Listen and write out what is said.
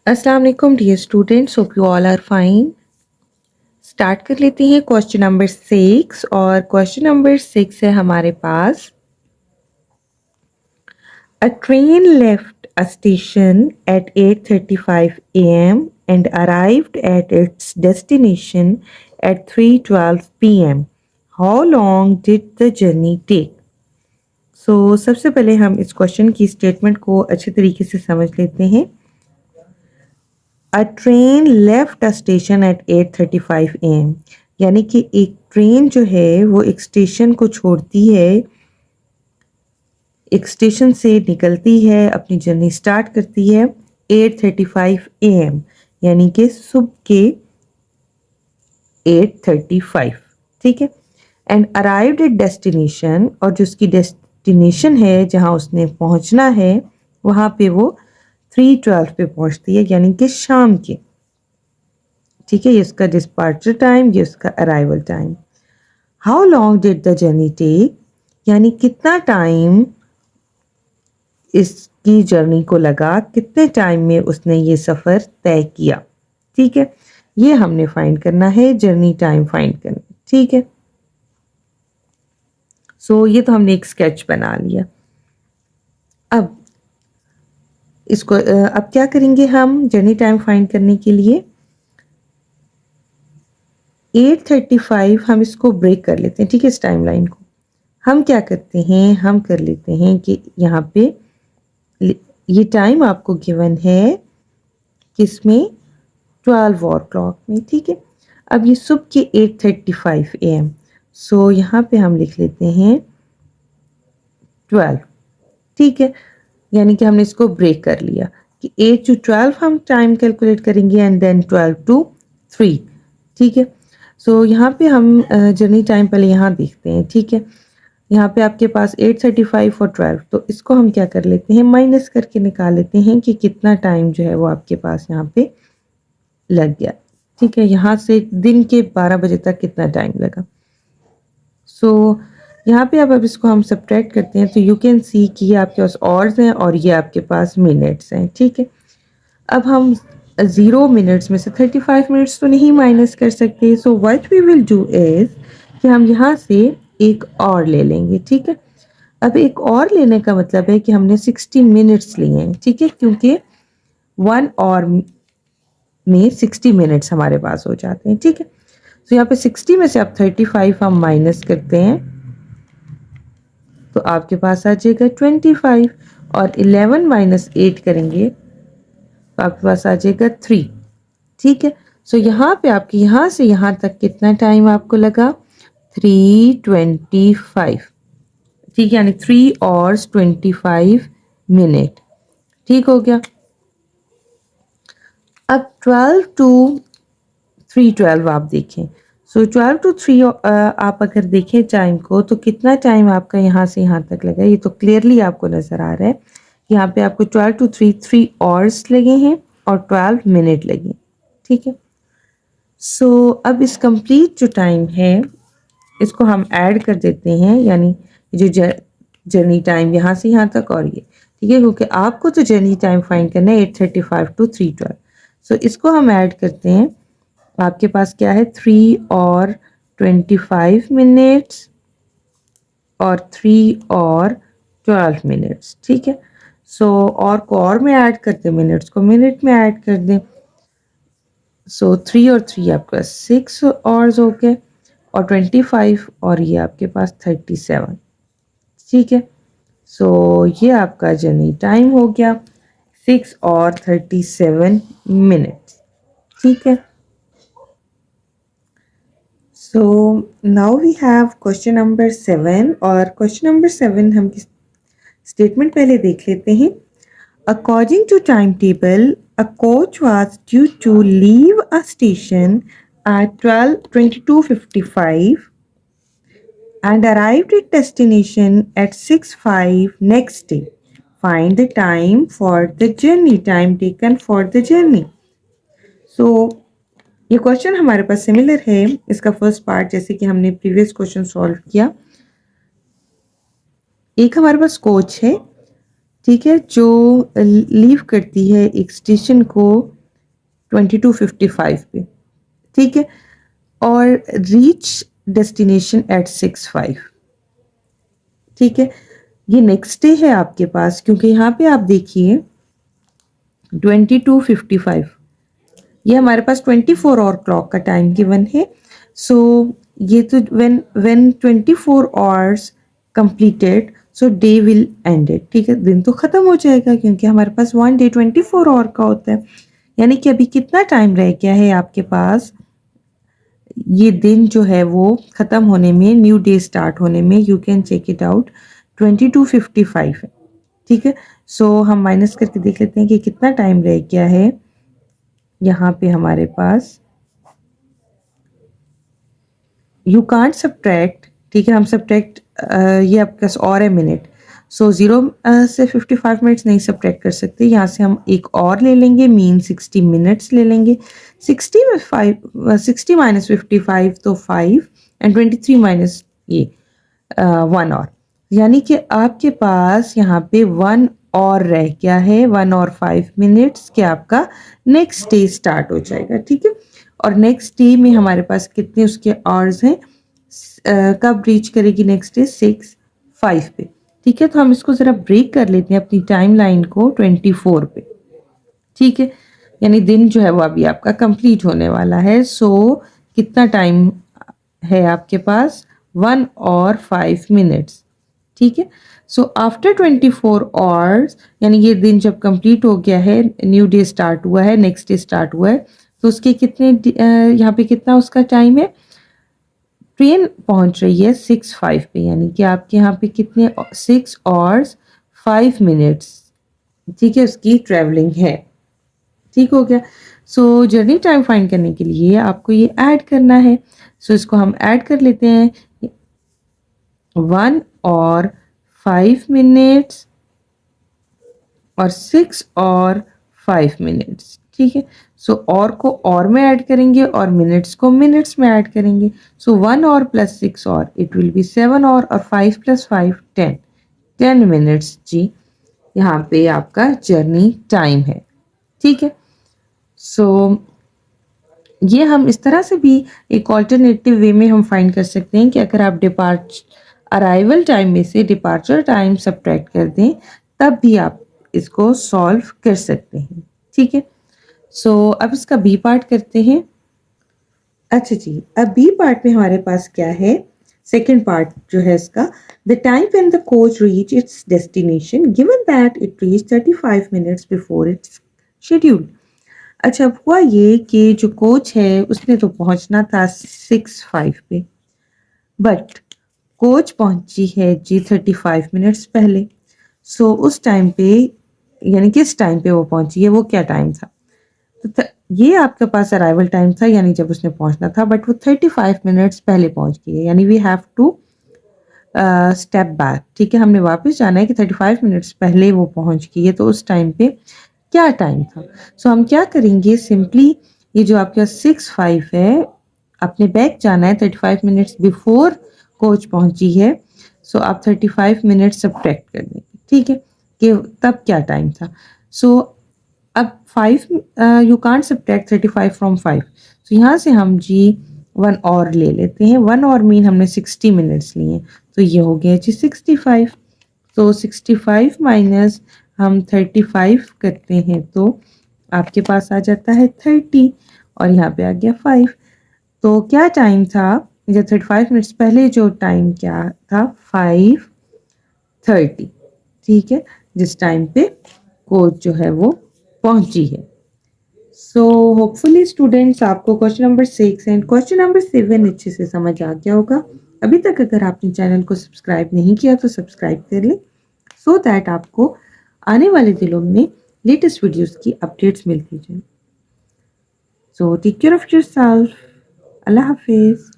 अस्सलाम वालेकुम dear students, hope you all are fine. Start कर लेते हैं क्वेश्चन नंबर 6 और क्वेश्चन नंबर 6 है हमारे पास। A train left a station at 8:35 a.m. and arrived at its destination at 3:12 p.m. How long did the journey take? सबसे पहले हम इस क्वेश्चन की स्टेटमेंट को अच्छे तरीके से समझ लेते हैं। अ train left a station at 8:35 a.m. यानी कि एक ट्रेन जो है वो एक स्टेशन को छोड़ती है, एक स्टेशन से निकलती है, अपनी जर्नी स्टार्ट करती है 8:35 a.m. यानी कि सुबह के 8:35, ठीक है। एंड अराइव्ड एट डेस्टिनेशन, और जो उसकी डेस्टिनेशन है जहां उसने पहुंचना है वहां पे वो 3:12 पे पहुंचती है, यानी कि शाम के, ठीक है। ये उसका डिस्पार्चर टाइम, ये उसका arrival time. How long did the journey take, यानी कितना टाइम इसकी जर्नी को लगा, कितने टाइम में उसने ये सफ़र तय किया, ठीक है। ये हमने फाइंड करना है, जर्नी टाइम फाइंड करना, ठीक है। ये तो हमने एक स्केच बना लिया। अब इसको अब क्या करेंगे हम जर्नी टाइम फाइंड करने के लिए। 8:35 हम इसको ब्रेक कर लेते हैं, ठीक है। इस टाइमलाइन को हम क्या करते हैं, हम कर लेते हैं कि यहाँ पे ये टाइम आपको गिवन है किसमें, 12 और क्लॉक में, ठीक है। अब ये सुबह के 8:35 AM, यहाँ पे हम लिख लेते हैं 12, ठीक है। यानी कि हमने इसको ब्रेक कर लिया कि 8 to 12 हम टाइम कैलकुलेट करेंगे एंड देन 12 to 3, ठीक है। यहाँ पे हम जर्नी टाइम पहले यहाँ देखते हैं, ठीक है। यहाँ पे आपके पास 8:35 और 12, तो इसको हम क्या कर लेते हैं, माइनस करके निकाल लेते हैं कि कितना टाइम जो है वो आपके पास यहाँ पे लग गया, ठीक है। यहाँ से दिन के 12 बजे तक कितना टाइम लगा। यहाँ पे अब इसको हम सब्ट्रैक्ट करते हैं तो यू कैन सी कि ये आपके पास आवर्स हैं और ये आपके पास मिनट्स हैं, ठीक है। अब हम 0 मिनट्स में से 35 मिनट्स तो नहीं माइनस कर सकते, what we will do is कि हम यहाँ से एक और ले लेंगे, ठीक है। अब एक और लेने का मतलब है कि हमने 60 मिनट्स लिए हैं, ठीक है, क्योंकि 1 और में 60 मिनट्स हमारे पास हो जाते हैं, ठीक है। यहाँ पे 60 में से अब 35 हम माइनस करते हैं तो आपके पास आ जाएगा 25, और 11 माइनस 8 करेंगे तो आपके पास आ जाएगा 3, ठीक है। यहाँ पे आपके यहाँ से यहाँ तक कितना टाइम आपको लगा, 3:25, ठीक है, यानी 3 hours 25 मिनट, ठीक हो गया। अब 12 to 3:12 आप देखें, 12 to 3 आप अगर देखें टाइम को तो कितना टाइम आपका यहाँ से यहाँ तक लगा, ये तो क्लियरली आपको नज़र आ रहा है। यहाँ पे आपको 12 to 3 आवर्स लगे हैं और 12 मिनट लगे, ठीक है। अब इस कंप्लीट जो टाइम है इसको हम ऐड कर देते हैं, यानी जो जर्नी टाइम यहाँ से यहाँ तक और ये, ठीक है, क्योंकि आपको तो जर्नी टाइम फाइंड करना है 8:35 to 3:12। इसको हम ऐड करते हैं, आपके पास क्या है 3 और 25 मिनट्स और 3 और 12 मिनट्स, ठीक है। और को और में ऐड कर दें, मिनट्स को मिनट में ऐड कर दें। 3 और 3 आपका 6 आवर्स हो गए और 25 और ये आपके पास 37, ठीक है। ये आपका जर्नी टाइम हो गया 6 और 37 मिनट, ठीक है। Now we have question number 7, और क्वेश्चन नंबर 7 हम स्टेटमेंट पहले देख लेते हैं। According to time table, a coach was due to leave a station at 22:55 and arrived at destination at 6:05 next day. Find the time for the journey, time taken for the journey. ये question हमारे पास similar है, इसका first part जैसे कि हमने previous question solve किया। एक हमारे पास कोच है, ठीक है, जो लीव करती है एक स्टेशन को 22:55 पे, ठीक है, और रीच डेस्टिनेशन एट 6:05, ठीक है। ये नेक्स्ट डे है आपके पास, क्योंकि यहाँ पे आप देखिए 22:55, ये हमारे पास 24 और क्लॉक का टाइम गिवन है। सो ये तो when 24 hours completed, so day will ended, ठीक है, दिन तो खत्म हो जाएगा, क्योंकि हमारे पास वन डे 24 आवर का होता है। यानी कि अभी कितना टाइम रह गया है आपके पास ये दिन जो है वो खत्म होने में, न्यू डे स्टार्ट होने में। You can check it out, 22:55 है, ठीक है। सो हम माइनस करके देख लेते हैं कि कितना टाइम रह गया है यहाँ पे हमारे पास। यू कांट सब्ट्रैक्ट, ठीक है, हम सब्ट्रैक्ट ये आपके पास और है मिनट, सो 0 से 55 मिनट्स नहीं सब्ट्रैक्ट कर सकते। यहाँ से हम एक और ले लेंगे, मीन 60 मिनट्स ले लेंगे। 60 में 60 माइनस 55 तो 5, एंड 23 माइनस ये 1 और, यानी कि आपके पास यहाँ पे 1 और रह गया है, 1 और 5 मिनट्स के आपका नेक्स्ट डे स्टार्ट हो जाएगा, ठीक है। और नेक्स्ट डे में हमारे पास कितने उसके आवर्स हैं, कब रीच करेगी नेक्स्ट डे, 6:05 पे, ठीक है। तो हम इसको ज़रा ब्रेक कर लेते हैं अपनी टाइम लाइन को 24 पे, ठीक है। यानी दिन जो है वो अभी आपका कंप्लीट होने वाला है। सो कितना टाइम है आपके पास, 1 और 5 मिनट्स, ठीक है। सो आफ्टर 24 आवर्स, यानी ये दिन जब कंप्लीट हो गया है, न्यू डे स्टार्ट हुआ है, नेक्स्ट डे स्टार्ट हुआ है, तो उसके कितने यहाँ पे कितना उसका टाइम है, ट्रेन पहुंच रही है 6:05 पे, यानी कि आपके यहाँ पे कितने 6 आवर्स 5 मिनट्स, ठीक है, उसकी ट्रैवलिंग है, ठीक हो गया। सो जर्नी टाइम फाइंड करने के लिए आपको ये ऐड करना है। सो इसको हम ऐड कर लेते हैं, 1 और 5 मिनट्स और 6 और 5 मिनट्स, ठीक है। सो और को और में ऐड करेंगे और मिनट्स को मिनट्स में ऐड करेंगे। सो 1 और प्लस 6 और इट विल बी 7 और 5 प्लस 5 10 मिनट्स जी यहाँ पे आपका जर्नी टाइम है, ठीक है। सो ये हम इस तरह से भी एक ऑल्टरनेटिव वे में हम फाइंड कर सकते हैं कि अगर आप अराइवल टाइम में से डिपार्चर टाइम सब्ट्रैक्ट कर दें, तब भी आप इसको सॉल्व कर सकते हैं, ठीक है। सो अब इसका बी पार्ट करते हैं। अच्छा जी, अब बी पार्ट में हमारे पास क्या है, सेकेंड पार्ट जो है इसका, the time when the coach reach its destination given that it reach 35 minutes before it's schedule. अच्छा, अब हुआ ये कि जो कोच है उसने तो पहुंचना था 6:05 पे, बट कोच पहुंची है जी 35 मिनट्स पहले। सो उस टाइम पे, यानी किस टाइम पे वो पहुंची है, वो क्या टाइम था, तो ये आपके पास अराइवल टाइम था, यानी जब उसने पहुंचना था, बट वो 35 मिनट्स पहले पहुंच गई है, यानी we have to step back, ठीक है। हमने वापस जाना है कि 35 मिनट्स पहले वो पहुंच गई है, तो उस टाइम पे क्या टाइम था। सो हम क्या करेंगे, सिंपली ये जो आपका 6:05 है, अपने बैक जाना है 35 मिनट्स बिफोर कोच पहुंची है। सो आप 35 मिनट्स सब्ट्रैक्ट कर देंगे, ठीक है, कि तब क्या टाइम था। सो अब 5 यू कांट सब्ट्रैक्ट 35 फ्रॉम 5, तो यहाँ से हम जी 1 और ले लेते हैं। 1 और मीन हमने 60 मिनट्स लिए, तो ये हो गया जी 65। तो 65 माइनस हम 35 करते हैं तो आपके पास आ जाता है 30, और यहाँ पे आ गया 5। तो क्या टाइम था, जब 35 मिनट्स पहले जो टाइम क्या था, 5:30, ठीक है, जिस टाइम पे कोच जो है वो पहुंची है। सो होपफुली स्टूडेंट्स आपको question number 6 and question number 7 अच्छे से समझ आ गया होगा। अभी तक अगर आपने चैनल को सब्सक्राइब नहीं किया तो सब्सक्राइब कर लें, सो दैट आपको आने वाले दिनों में लेटेस्ट वीडियोस की अपडेट्स मिलती जाए। So take care of yourself, अल्लाह हाफिज।